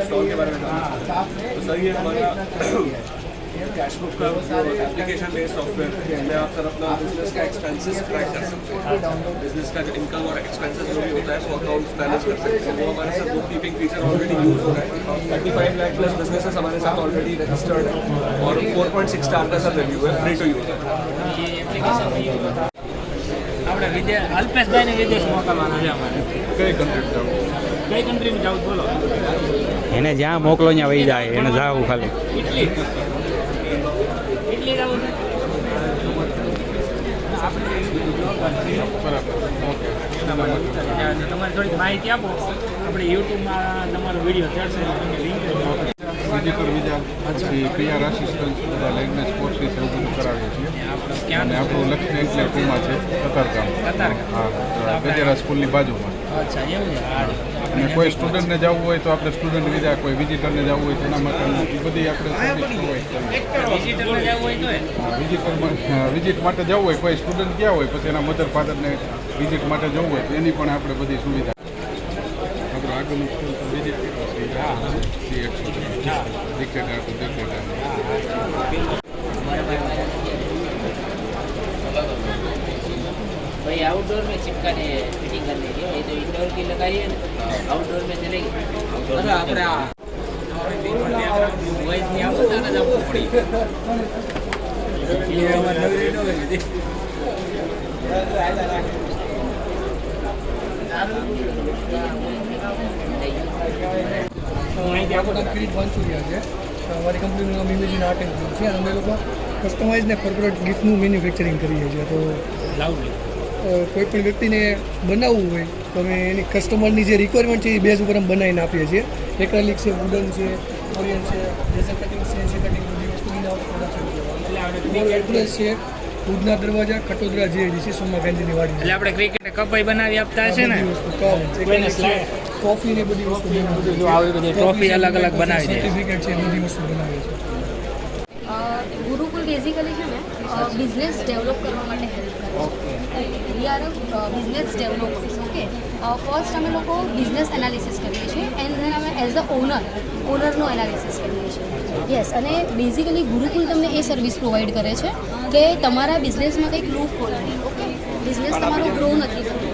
Stall के बारे में तो सर ये हमारा कैशबुक का एप्लीकेशन बेस्ड सॉफ्टवेयर है जिसमें आप सर अपना बिजनेस का एक्सपेंसेस ट्रैक कर सकते हैं। बिजनेस का जो इनकम और एक्सपेंसेस जो भी होता है वो अकाउंट बैलेंस कर सकते हैं। वो हमारे साथ book keeping feature already use हो रहा है। 35 लाख प्लस बिजनेसेस हमारे साथ ऑलरेडी रजिस्टर्ड है और 4.6 स्टार का सर रिव्यू है, फ्री टू यूज है। આપણે અલ્પેશભાઈને વિદેશ મોકલવાના છે અમારે. કઈ કન્ટ્રી જાવ? કઈ કન્ટ્રીમાં જાવ બોલો? એને જ્યાં મોકલો ત્યાં વહી જાય, એને જાવું ખાલી. ઇટલી જવું છે. તમારી થોડીક માહિતી આપો. આપણે યુટ્યુબમાં તમારો વિડીયો ચડશે, લિંક વિઝિટર વિઝા પછી પીઆર આસિસ્ટન્ટ બધા લેંગ્વેજ કોર્સિસ એવું બધું કરાવીએ છીએ. અને આપણું લક્ષ્ય એટલે પૂમા છે કતારગામ. હા, ગજેરા સ્કૂલની બાજુમાં. અચ્છા, એવું છે. અને કોઈ સ્ટુડન્ટને જવું હોય તો આપણે સ્ટુડન્ટ વિઝા, કોઈ વિઝિટરને જવું હોય તેના માટે એ બધી આપણે સર્વિસ પ્રોવાઈડ કરીએ. વિઝિટરમાં જવું હોય તો વિઝિટ માટે જવું હોય, કોઈ સ્ટુડન્ટ ગયા હોય પછી એના મધર ફાધરને વિઝિટ માટે જવું હોય તો એની પણ આપણે બધી સુવિધા. આપણું આગળનું સ્કૂલ તો વિઝિટ કર્યું છે. भाई आउटडोर में चिपकाने फिटिंग करने की ये तो इंडोर की लगाई है ना, आउटडोर में चलेगी. આપણે વોઇસ ની આવતા ને જવું પડી. એ અમાર નવી નો ગઈ. આપણે કિરીટ વાંચુરિયા છે. અમારી કંપનીનું નામ ઇમેજિન આર્ટ એન્ડ ગ્રુપ છે. અમે લોકો કસ્ટમાઇઝ ને કોર્પોરેટ ગિફ્ટનું મેન્યુફેક્ચરિંગ કરીએ છીએ. તો લાઉડલી કોઈ પણ વ્યક્તિને બનાવવું હોય તો અમે એની કસ્ટમરની જે રિક્વાયરમેન્ટ છે એ બેઝ ઉપર અમે બનાવીને આપીએ છીએ. એક્રેલિક છે, વુડન છે, કોરિયન છે, લેઝર કટિંગ છે, સી કટિંગ બધી વસ્તુની પ્રોડક્શન એડ્રેસ છે. ઉડના દરવાજા, ખટોદરા જે સોમા ગાંધીની વાડી. એટલે આપણે ક્રિકેટ કપાઈ બનાવી આપતા હશે ને, કોફી ને બધી વસ્તુ આવી બધી ટ્રોફી અલગ અલગ બનાવી દે. સર્ટિફિકેટ છે, બધી વસ્તુ બનાવીએ છીએ. ગુરુકુલ બેઝિકલી છે ને બિઝનેસ ડેવલપ કરવા માટે હેલ્પ કરે છે. We are business developers. Okay, first અમે લોકો બિઝનેસ એનાલિસિસ કરીએ છીએ એન્ડ ધેન અમે એઝ ધ ઓનરનું એનાલિસિસ કરીએ છીએ. યસ, અને બેઝિકલી ગુરુકુલ તમને એ સર્વિસ પ્રોવાઈડ કરે છે કે તમારા બિઝનેસમાં કંઈક લૂપ હોલ હોય. ઓકે, બિઝનેસ તમારો ગ્રો નથી થતો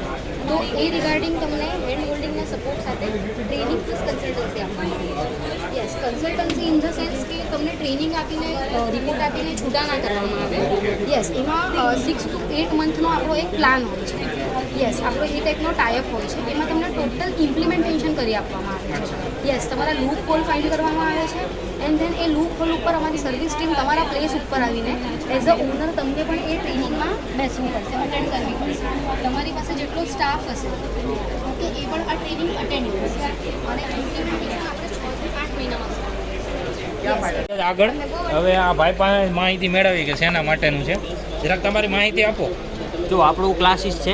તો એ રિગાર્ડિંગ તમને હેન્ડ હોલ્ડિંગના સપોર્ટ સાથે ટ્રેનિંગ પ્લસ કન્સલ્ટન્સી આપવામાં આવે છે. Yes, consultancy in the sense કે તમને ટ્રેનિંગ આપીને રિપોર્ટ આપીને છૂટા ના કરવામાં આવે. યસ, એમાં 6 to 8 મંથનો આપણો એક પ્લાન હોય છે. યસ, આપણો એ ટાઈપનો ટાઈઅપ હોય છે. એમાં તમને ટોટલ ઇમ્પ્લિમેન્ટેશન કરી આપવામાં આવે છે. યસ, તમારા લૂપ હોલ ફાઇન્ડ કરવામાં આવે છે and then a loophole ઉપર અમારી સર્વિસ ટીમ તમારા પ્લેસ ઉપર આવીને એઝ અ ઓનર તમને પણ એ ટ્રેનિંગમાં બેસવું પડશે, અટેન્ડ કરવી પડશે. તમારી પાસે જેટલો સ્ટાફ હશે ઓકે, એ પણ આ ટ્રેનિંગ અટેન્ડ કરશે અને ઇમ્પ્લિમેન્ટેશન આપણે 6 થી 8 મહિનામાં આગળ હવે આ ભાઈ પાસે માહિતી મેળવી કે શેના માટેનું છે, જરાક તમારી માહિતી આપો. જો આપણું ક્લાસીસ છે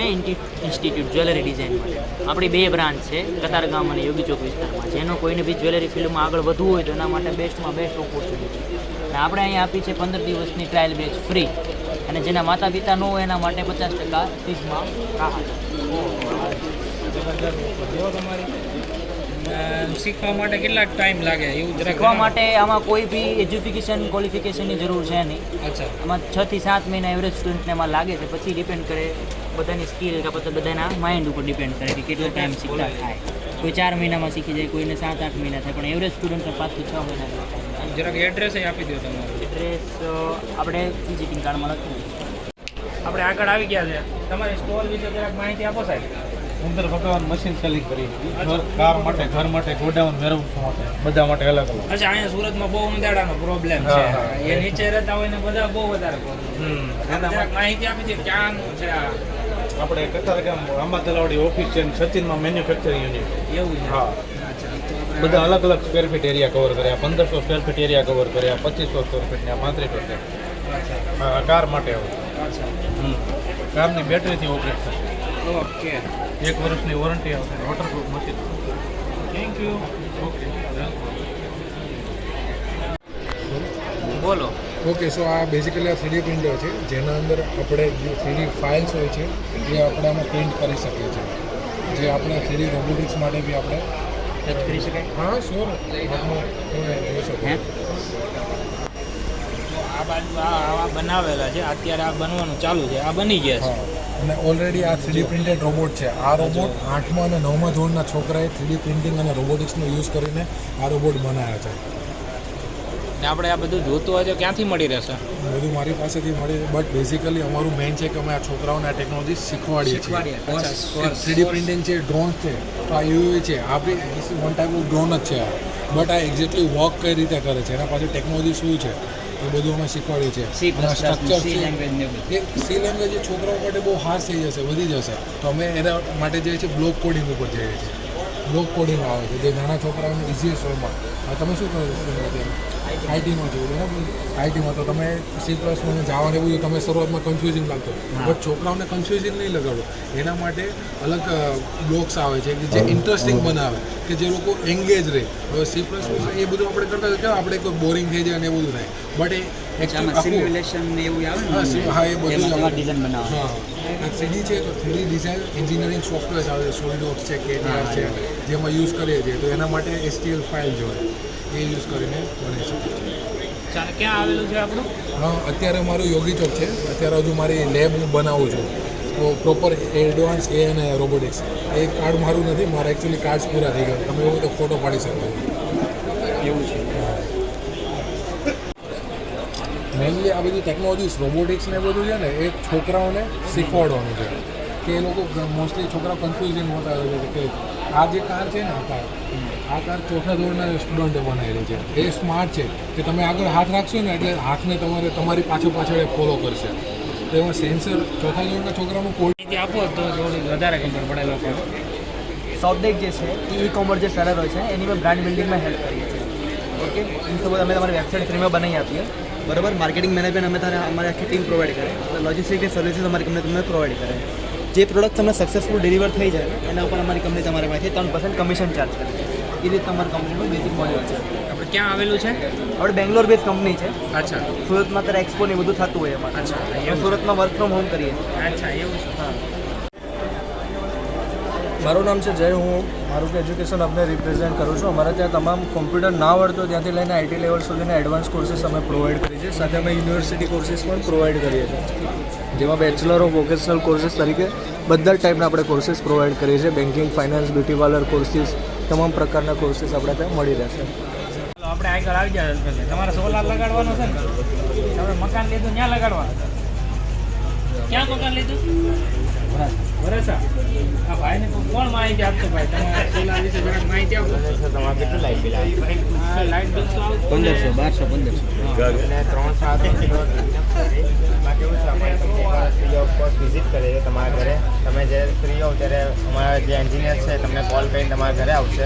ઇન્સ્ટિટ્યૂટ જ્વેલરી ડિઝાઇન માટે. આપણી 2 બ્રાન્ચ છે, કતારગામ અને યોગી ચોક વિસ્તારમાં. જેનો કોઈને બી જ્વેલરી ફિલ્ડમાં આગળ વધવું હોય તો એના માટે બેસ્ટમાં બેસ્ટ ઓપોર્ચ્યુનિટી. અને આપણે અહીંયા આપી છે 15 દિવસની ટ્રાયલ બેચ ફ્રી, અને જેના માતા પિતા ન હોય એના માટે 50% ફીસમાં રાહત. શીખવા માટે કેટલા ટાઈમ લાગે એવું જરાક શીખવા માટે આમાં કોઈ બી એજ્યુકેશન ક્વોલિફિકેશનની જરૂર છે નહીં. અચ્છા, આમાં 6 થી 7 મહિના એવરેજ સ્ટુડન્ટને એમાં લાગે છે. પછી ડિપેન્ડ કરે બધાની સ્કિલ કે પછી બધાના માઇન્ડ ઉપર ડિપેન્ડ કરે કે કેટલો ટાઈમ શીખતા થાય. કોઈ 4 મહિનામાં શીખી જાય, કોઈને 7-8 મહિના થાય, પણ એવરેજ સ્ટુડન્ટને 5 થી 6 મહિના. જરાક એડ્રેસ આપી દો તમારું. એડ્રેસ આપણે વિઝિટિંગ કાર્ડમાં લખી. આપણે આગળ આવી ગયા છે. તમારી સ્ટોલ વિશે જરાક માહિતી આપો સાહેબ. અંદર ભગવાન મશીન સેલિંગ કરી કાર માટે, ઘર માટે, ગોડાઉન વેરહાઉસ માટે, બધા માટે અલગ અલગ. અચ્છા, અહીંયા સુરતમાં બહુ ઉંદાડાનો પ્રોબ્લેમ છે. એ નીચે રહેતા હોય ને બધા બહુ વધારે માહિતી આપી દે ક્યાંનું છે આ. આપણે કતારગામ આંબા તલાવડી ઓફિસ છે, સચિનમાં મેન્યુફેક્ચરિંગ યુનિટ. એવું છે? હા, બધા અલગ અલગ સ્ક્વેર ફીટ એરિયા કવર કર્યા. 1500 સ્ક્વેર ફીટ એરિયા કવર કર્યા, 2500 સ્ક્વેર ફીટ ને 3500. હા, કાર માટે હવે. કારની બેટરીથી ઓપરેટ થશે. ઓકે, 1 વર્ષની વોરંટી આવશે. Waterproof machine. Thank you. Okay, બોલો. ઓકે સો આ બેઝિકલી આ 3D પ્રિન્ટર છે જેના અંદર આપણે જે 3D ફાઇલ્સ હોય છે એ આપણે આમાં પ્રિન્ટ કરી શકીએ છીએ જે આપણે 3D રોબોટિક્સ માટે બી આપણે ટચ કરી શકાય? હા શ્યોર હાથમાં તમે જોઈ શકો આ બાજુ આવા બનાવેલા છે, અત્યારે આ બનવાનું ચાલુ છે, આ બની ગયા છે. હા અને ઓલરેડી આ 3D પ્રિન્ટેડ રોબોટ છે. આ રોબોટ 8મા અને 9મા ધોરણના છોકરાએ 3D પ્રિન્ટિંગ અને રોબોટિક્સનો યુઝ કરીને આ રોબોટ બનાવ્યા છે. ને આપણે આ બધું જોતું હોય તો ક્યાંથી મળી રહેશે? બધું મારી પાસેથી મળી, બટ બેઝિકલી અમારું મેઇન છે કે અમે આ છોકરાઓને આ ટેકનોલોજી શીખવાડીએ છીએ. 3D પ્રિન્ટિંગ છે, ડ્રોન છે, તો આ યુવી છે, આ બી વન ટાઈપ ઓફ ડ્રોન જ છે આ, બટ આ એક્ઝેક્ટલી વર્ક કઈ રીતે કરે છે, એના પાછળ ટેકનોલોજી શું છે એ બધું અમે શીખવાડીએ છીએ. સ્ટ્રક્ચર એ સી લેંગ્વેજ એ છોકરાઓ માટે બહુ હાર્ડ થઈ જશે, વધી જશે, તો અમે એના માટે જઈએ છીએ બ્લોક કોડિંગ ઉપર જઈએ છીએ. બ્લોક કોડિંગ આવે છે જે નાના છોકરાઓને ઇઝીએસ્ટ વેમાં. તમે શું કરો છો અત્યારે? આઈટીમાં છો બરાબર? આઈટીમાં તો તમે C++ અને જાવા ને બધું તમે શરૂઆતમાં કન્ફ્યુઝિંગ લાગતો, બટ છોકરાઓને કન્ફ્યુઝિંગ નહીં લગાડો. એના માટે અલગ બ્લોક્સ આવે છે કે જે ઇન્ટરેસ્ટિંગ બનાવે, કે જે લોકો એંગેજ રહે. હવે C++ એ બધું આપણે કરતા હોય આપણે કોઈ બોરિંગ થઈ જાય અને એ બધું થાય, બટ એ સિમ્યુલેશન એવું આવે ને? હા એ બધું ડિઝાઇન બનાવે. હા 3D છે તો 3D ડિઝાઇન એન્જિનિયરિંગ સોફ્ટવેર આવે છે, સોલિડવર્ક્સ છે, KTR છે, જેમાં યુઝ કરીએ છીએ. તો એના માટે STL ફાઇલ જોઈએ, એ યુઝ કરીને બની શકે છે. ક્યાં આવેલું છે આપણું? હા અત્યારે મારું યોગી ચોક છે. અત્યારે હજુ મારી લેબ હું બનાવું છું, તો પ્રોપર એડવાન્સ એ અને રોબોટિક્સ. એ કાર્ડ મારું નથી, મારા એકચ્યુઅલી કાર્ડ્સ પૂરા થઈ ગયા. તમે એવું તો ફોટો પાડી શકો એવું છે. મેઇનલી આ બધી ટેકનોલોજીસ રોબોટિક્સ ને બધું છે ને એ છોકરાઓને શીખવાડવાનું છે, કે એ લોકો મોસ્ટલી છોકરાઓ કન્ફ્યુઝિંગ હોતા હોય છે કે આ જે કાર છે ને આ કાર ચોથા ધોરણના સ્ટુડન્ટે બનાવેલી છે. એ સ્માર્ટ છે કે તમે આગળ હાથ રાખશો ને એટલે હાથને તમારી પાછળ ફોલો કરશે. તો એમાં સેન્સર ચોથા ધોરણના છોકરાનું કોઈ માહિતી આપો તો થોડી વધારે ખબર પડે લોકો. સોફ્ટડેક જે છે એ કોમર્સ જે સરળ હોય છે એની મેં બ્રાન્ડ બિલ્ડિંગમાં હેલ્પ કરીએ છીએ. ઓકે ઇન સપોઝ અમે તમારી વેબસાઇટ ફ્રીમાં બનાવી આપીએ બરાબર. માર્કેટિંગ મેનેજમેન્ટ અમે અમારી આખી ટીમ પ્રોવાઈડ કરે, લોજિસ્ટિક સર્વિસીસ અમારી કંપની તમને પ્રોવાઈડ કરે. જે પ્રોડક્ટ તમને સક્સેસફુલ ડિલિવર થઈ જાય એના ઉપર અમારી કંપની તમારા પાસેથી 3% કમિશન ચાર્જ કરે છે. એ રીતે અમારી કંપનીનું બેઝિક મોડેલ છે. આપણે ક્યાં આવેલું છે? આપણે બેંગ્લોર બેઝ કંપની છે. અચ્છા. સુરતમાં ત્યારે એક્સપો ને બધું થતું હોય એમાં. અચ્છા. અમે સુરતમાં વર્ક ફ્રોમ હોમ કરીએ. અચ્છા એવું છે. હા. મારું નામ છે જય. હું મારું એજ્યુકેશન આપણે રિપ્રેઝેન્ટ કરું છું. અમારા ત્યાં તમામ કોમ્પ્યુટર ના આવડતો ત્યાંથી લઈને IT લેવલ સુધીના એડવાન્સ કોર્સીસ અમે પ્રોવાઈડ કરીએ છીએ. સાથે અમે યુનિવર્સિટી કોર્સીસ પણ પ્રોવાઈડ કરીએ છીએ, જેમાં બેચલર ઓફ વોકેશનલ કોર્સીસ તરીકે બધા ટાઈપના આપણે કોર્સીસ પ્રોવાઈડ કરીએ છીએ. Banking, finance, beauty parlour courses, તમામ પ્રકારના કોર્સીસ આપણે ત્યાં મળી રહેશે. આપણે આગળ આવી જાય. તમારે સોલાર લગાડવાનું છે ને? તમે મકાન લીધું ત્યાં લગાડવાનું? ક્યાં મકાન લીધું? વરસા. આ ભાઈને કોણ માહિતી આપશે ભાઈ? તમે સોલાર વિશે જરાક માહિતી આપો. તમારે કેટલું લાઇટ બિલ આવે? લાઇટ બિલ તો 1500, 1200, 1500. બાકી એવું છે અમારી company free of cost visit કરે છે તમારા ઘરે. તમે જ્યારે ફ્રી હોવ ત્યારે અમારા જે એન્જિનિયર છે તમને કોલ કરીને તમારા ઘરે આવશે.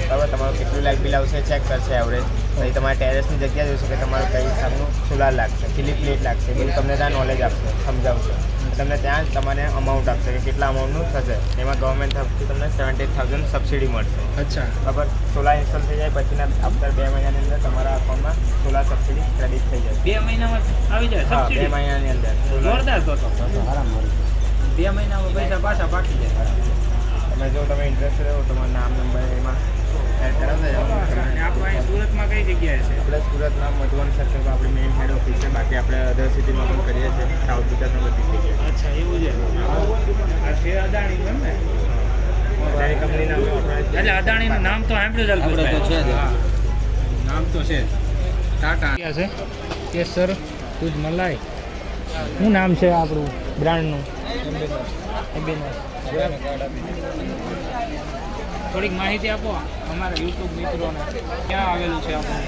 બરાબર, તમારું કેટલું લાઇટ બિલ આવશે ચેક કરશે એવરેજ. પછી તમારા ટેરેસની જગ્યા જોશે કે તમારું કઈ હિસાબનું સોલાર લાગશે, કેટલી પ્લેટ લાગશે, બધું તમને ત્યાં નોલેજ આપશે, સમજાવશે. તમને ત્યાં જ તમારે અમાઉન્ટ આપશે કે કેટલા અમાઉન્ટનું થશે. એમાં ગવર્મેન્ટ તરફથી તમને 70,000 સબસિડી મળશે. અચ્છા. બરાબર, સોલાર ઇન્સ્ટોલ થઈ જાય પછીના આફ્ટર 2 મહિનાની અંદર તમારા અકાઉન્ટમાં સોલાર સબસિડી ક્રેડિટ થઈ જાય. 2 મહિનામાં આવી જાય હા, સબસિડી? 2 મહિનાની અંદર. જોરદાર. તો 2 મહિનામાં પૈસા પાછા બાકી જાય. તમે જો તમે ઇન્ટરેસ્ટ રહો તમારું નામ નંબર એમાં એડ કરાવતા જાઓ. અને આપણે અહીં સુરતમાં કઈ જગ્યાએ છે? આપણે સુરતના મધુવન સર્કલમાં આપણી મેઇન હેડ ઓફિસ છે. બાકી આપણે અધર સિટીમાં પણ કરીએ છીએ, સાઉથ ગુજરાતમાં બધી જગ્યાએ. અચ્છા એવું છે. આ છે અદાણી એમ ને? અદાણી કંપનીના એટલે અદાણીનું નામ તો સાંભળ્યું છે. નામ તો છે ટાટા છે. કેસર દૂધ મલાઈ. શું નામ છે આપણું બ્રાન્ડનું? થોડીક માહિતી આપો અમારા યુટ્યુબ મિત્રોને. ક્યાં આવેલું છે આપણું?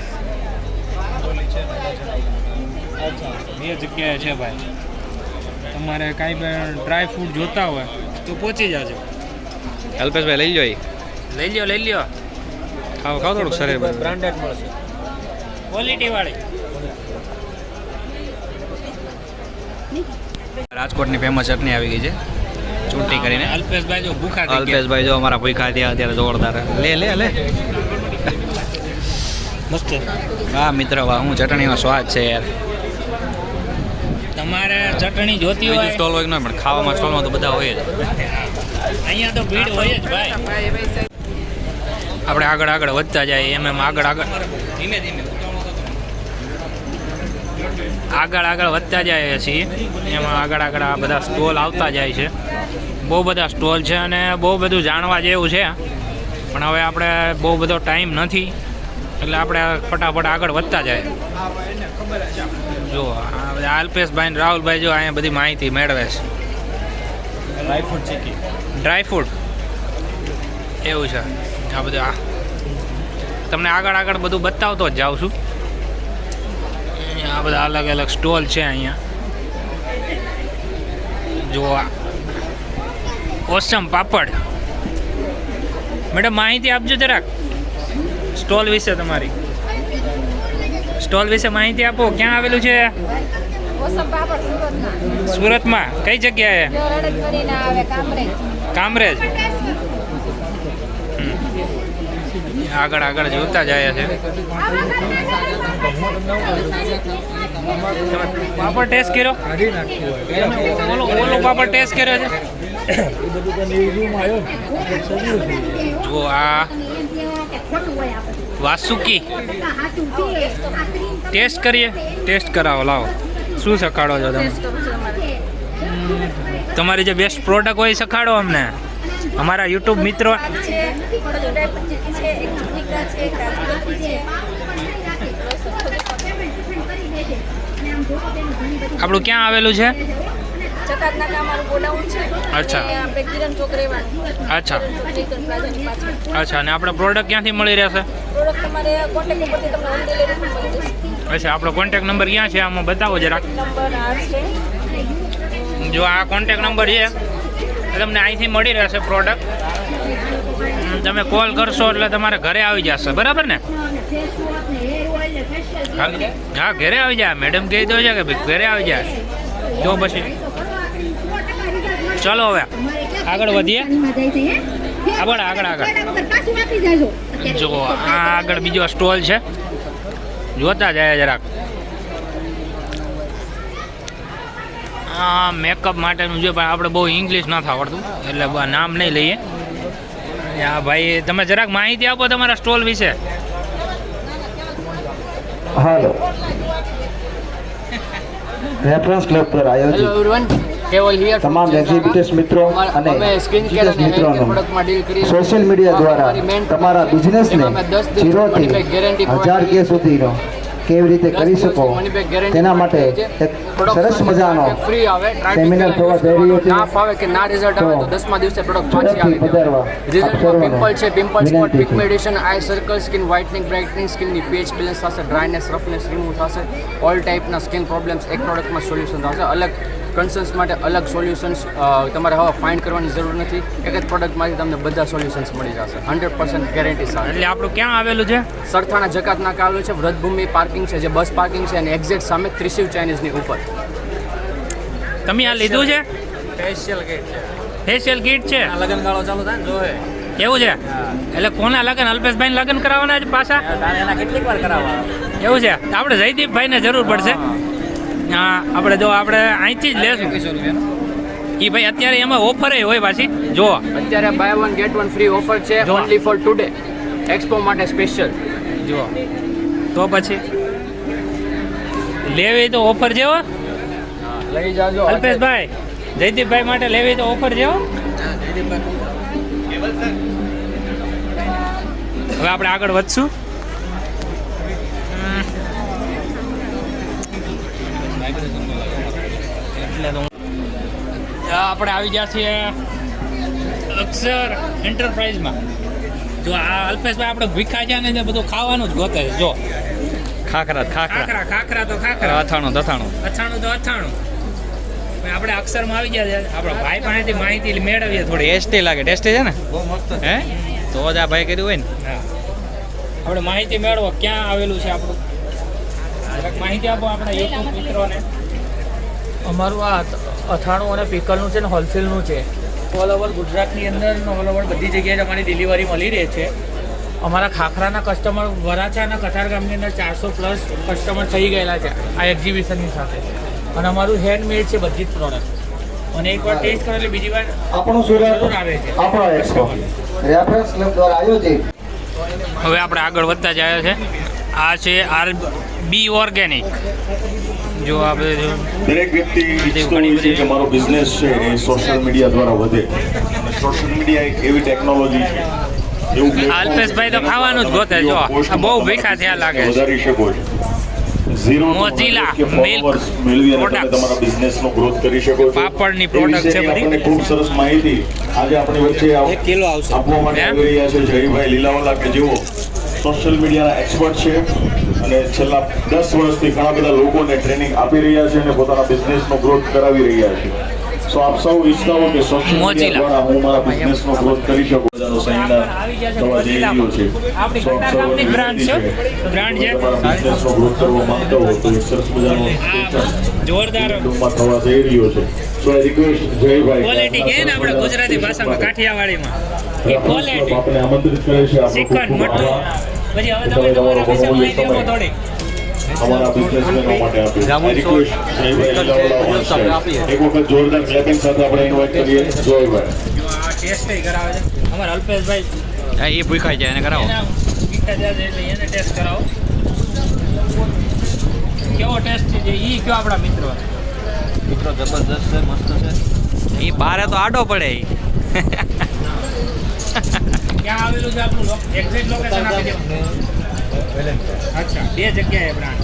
અચ્છા, 2 જગ્યાએ છે ભાઈ. તમારે કાંઈ પણ ડ્રાય ફ્રૂટ જોતા હોય તો પહોંચી જાજો. અલ્પેશભાઈ લઈ લો. લઈ લ્યો. ખાવ થોડુંક શરીર બ્રાન્ડેડ મળશે, ક્વોલિટી વાળી. રાજકોટની ફેમસ ચટણી આવી ગઈ છે, ચૂંટી કરીને. અલ્પેશભાઈ જો ભૂખા થઈ ગયા. અલ્પેશભાઈ જો અમારા ભૂખા થયા અત્યારે જોરદાર. લે મસ્ત. વાહ મિત્ર વાહ, હું ચટણીનો સ્વાદ છે યાર. તમારે ચટણી જોતી હોય સ્ટોલ હોય ન પણ ખાવામાં સ્ટોલમાં તો બધા હોય જ. અહીંયા તો ભીડ હોય જ ભાઈ. આપણે આગળ આગળ વધતા જાય એમ આગળ આગળ ધીમે ધીમે આગળ વધતા જાય છીએ એમાં આગળ આ બધા સ્ટોલ આવતા જાય છે. બહુ બધા સ્ટોલ છે અને બહુ બધું જાણવા જેવું છે, પણ હવે આપણે બહુ બધો ટાઈમ નથી એટલે આપણે ફટાફટ આગળ વધતા જાય. જો આ અલ્પેશભાઈ ને રાહુલભાઈ જો અહીંયા બધી માહિતી મેળવે છે. ડ્રાયફ્રૂટ ચીકી, ડ્રાયફ્રૂટ એવું છે. આ બધું આ તમને આગળ બધું બતાવતો જ જાઉં છું. આ બધા અલગ અલગ સ્ટોલ છે અહીંયા. જો આ ઓસમ પાપડ. મેડમ માહિતી આપજો જરાક સ્ટોલ વિશે, તમારી સ્ટોલ વિશે માહિતી આપો. ક્યાં આવેલું છે? સુરતમાં. કઈ જગ્યાએ? કામરેજ. આગળ જોતા જાય છે. પાપડ ટેસ્ટ કર્યો? ઓલો પાપડ ટેસ્ટ કર્યો છે? જો આ વાસુકી ટેસ્ટ કરીએ. ટેસ્ટ કરાવો, લાવો. શું શીખાડો છો તમે? તમારી જે બેસ્ટ પ્રોડક્ટ હોય શીખાડો અમને, અમારા યુટ્યુબ મિત્રો. આપણું ક્યાં આવેલું છે? અચ્છા અચ્છા અચ્છા. અને આપણે પ્રોડક્ટ ક્યાંથી મળી રહેશે? અચ્છા, આપણો કોન્ટેક નંબર ક્યાં છે? આમાં બતાવો જરાક. જો આ કોન્ટેક નંબર છે, તમને અહીંથી મળી રહેશે પ્રોડક્ટ. તમે કોલ કરશો એટલે તમારે ઘરે આવી જશે, બરાબર ને? હા, ઘરે આવી જાય. મેડમ કહી દો છે કે ભાઈ ઘરે આવી જાય. જો પછી ચલો હવે આગળ વધીએ. આગળ જો આ આગળ બીજો સ્ટોલ છે, જોતા જાય જરાક. આ મેકઅપ માટેનું છે, પણ આપણે બહુ ઇંગ્લિશ નથી આવડતું એટલે નામ નહીં લઈએ. હા ભાઈ, તમે જરાક માહિતી આપો તમારા સ્ટોલ વિશે. હાલો, રેફરન્સ ક્લબ પર આયોજિત તમામ એક્ઝિબિટર્સ મિત્રો અને બિઝનેસ મિત્રોનો સોશિયલ મીડિયા દ્વારા તમારા બિઝનેસને 0 થી 1000 કે સુધીનો કેવી રીતે કરી શકો તેના માટે એક સરસ મજાનો સેમિનાર થવા જઈ રહ્યો છે. ના ફાવે કે ના રિઝલ્ટ આવે તો 10મા દિવસે પ્રોડક્ટ પાછી આવી રિઝલ્ટમાં પિમ્પલ છે, pimple spot, pigmentation, eye circle, skin whitening, brightening, સ્કિનની પીએચ બેલેન્સ થશે, ડ્રાયનેસ, રફનેસ રિમૂવ થશે, ઓલ ટાઈપના સ્કિન પ્રોબ્લેમ્સ એક પ્રોડક્ટમાં સોલ્યુશન થશે. અલગ કન્સર્ન્સ માટે અલગ સોલ્યુશન્સ તમારે હવે ફાઇન્ડ કરવાની જરૂર નથી. એક જ પ્રોડક્ટમાંથી તમને બધા સોલ્યુશન્સ મળી જશે 100% ગેરંટી સાથે. એટલે આપણું ક્યાં આવેલું છે? સરથાણા જકાત નાકા આવેલું છે. વ્રતભૂમિ પાર્કિંગ છે, જે બસ પાર્કિંગ છે, અને એક્ઝેક્ટ સામે ત્રિશિવ ચાઇનીઝની ઉપર. તમે આ લીધું છે? ફેશિયલ કિટ છે. ફેશિયલ કિટ છે. લગન ગાળો ચાલુ થાય ને જોહે. એવું છે? એટલે કોના લગન? અલ્પેશભાઈ લગન કરાવવાના છે પાછા? એના કેટલીક વાર કરાવવા. એવું છે? આપણે જયદીપભાઈને જરૂર પડશે. હા, આપણે જો આપણે અહીંથી જ લેશું. એ ભાઈ અત્યારે એમાં ઓફર હોય પાછી. જો અત્યારે બાય 1 ગેટ 1 ફ્રી ઓફર છે, ઓનલી ફોર ટુડે, એક્સપો માટે સ્પેશિયલ. જો તો પછી લેવી તો ઓફર જેવો લઈ જાજો અલ્પેશભાઈ. જયદીપભાઈ માટે લેવી તો ઓફર જેવો. હવે આપણે આગળ વધશું. આપણે આવી ગયા છીએ અક્ષર એન્ટરપ્રાઇઝમાં. જો આ અલ્પેશભાઈ આપણે ભૂખ્યા છે ને બધું ખાવાનું જ ગોતે છે. જો ખાખરા તો ખાખરા, અથાણું તો અથાણું. આપણે અક્ષરમાં આવી ગયા છે. આપણા ભાઈ પાસેથી માહિતી મેળવીએ. થોડી ટેસ્ટી લાગે. ટેસ્ટી છે ને? બહુ મસ્ત હે. તો જ આ ભાઈ કીધું હોય ને. હા, આપણે માહિતી મેળવો ક્યાં આવેલું છે આપણું. માહિતી આપો આપણા યુટ્યુબ મિત્રોને. અમારું આ અથાણું અને પિકલનું છે ને હોલસેલનું છે. ઓલ ઓવર ગુજરાતની અંદર ઓલ ઓવર બધી જગ્યાએ અમારી ડિલિવરી મળી રહે છે. અમારા ખાખરાના કસ્ટમર વરાછા અને કતારગામની અંદર 400+ કસ્ટમર થઈ ગયેલા છે આ એક્ઝિબિશનની સાથે. અને અમારું હેન્ડમેડ છે બધી જ પ્રોડક્ટ અને એકવાર ટેસ્ટ કરો એટલે બીજી વાર આપણું સુરત જરૂર આવે છે. આપણો એક્સપો રેફરન્સ ક્લબ દ્વારા આયોજિત. હવે આપણે આગળ વધતા જાય છે. આ છે બી ઓર્ગેનિક. જો આપણે જો દરેક વ્યક્તિ ઈચ્છતો હોય છે કે મારો બિઝનેસ છે એ સોશિયલ મીડિયા દ્વારા વધે. સોશિયલ મીડિયા એક એવી ટેકનોલોજી છે એવું અલ્પેશભાઈ તો ખાવાનું જ ગોતે. જો આ બહુ ભીખા થયા લાગે છે. વધારી શકો છો. ઝીરો મોઝીલા ફોલોઅર્સ મેળવી અને તમે તમારા બિઝનેસનો ગ્રોથ કરી શકો છો. પાપડની એ પ્રોડક્ટ છે વિશેની બધી. આપણને ખૂબ સરસ માહિતી આજે આપણી વચ્ચે આપવા માટે આવી રહ્યા છે જયભાઈ લીલાવાલા કે જેઓ સોશિયલ મીડિયાના એક્સપર્ટ છે અને છેલ્લા 10 વર્ષથી ઘણા બધા લોકોને ટ્રેનિંગ આપી રહ્યા છે અને પોતાના બિઝનેસનો ગ્રોથ કરાવી રહ્યા છે. સો આપ સૌ ઈચ્છતા હો કે સોશિયલ મીડિયા દ્વારા હું મારા બિઝનેસનો ગ્રોથ કરી શકું. બધાનો સેમિનાર થવા જઈ રહ્યો છે. આપણી કતારગામની બ્રાન્ડ છે. બ્રાન્ડ છે તમારા બિઝનેસનો ગ્રોથ કરવા માંગતા હો તો એક સરસ મજાનો જોરદાર ટૂંકમાં થવા જઈ રહ્યો છે. સો આઈ રિક્વેસ્ટ જયભાઈ ક્વોલિટી કે ને આપણે ગુજરાતી ભાષામાં કાઠિયાવાડીમાં એ ક્વોલિટી આપણે આમંત્રિત કરે છે આપણે ચિકન ખૂબ મટન આભાર. પછી હવે તમે તમારા વિશે માહિતી આપો થોડી. અમારા બિઝનેસમેનો માટે આપીએ. આઈ રિક્વેસ્ટ જયભાઈ લીલાવાલા એક વખત જોરદાર ક્લેપિંગ સાથે આપણે ઇન્વાઇટ કરીએ જોયભાઈ. જો આ ટેસ્ટ કરાવે છે અમારા અલ્પેશભાઈ એ ભૂખાઈ જાય એને કરાવો. એના મીઠા જાય છે એટલે એને ટેસ્ટ કરાવો. કેવો ટેસ્ટ છે એ કયો આપણા મિત્રો જબરદસ્ત છે, મસ્ત છે. એ બારે તો આડો પડે. ક્યાં આવેલું છે આપણું એક્ઝેક્ટ લોકેશન આપી દેવાનું. અચ્છા 2 જગ્યાએ બ્રાન્ચ.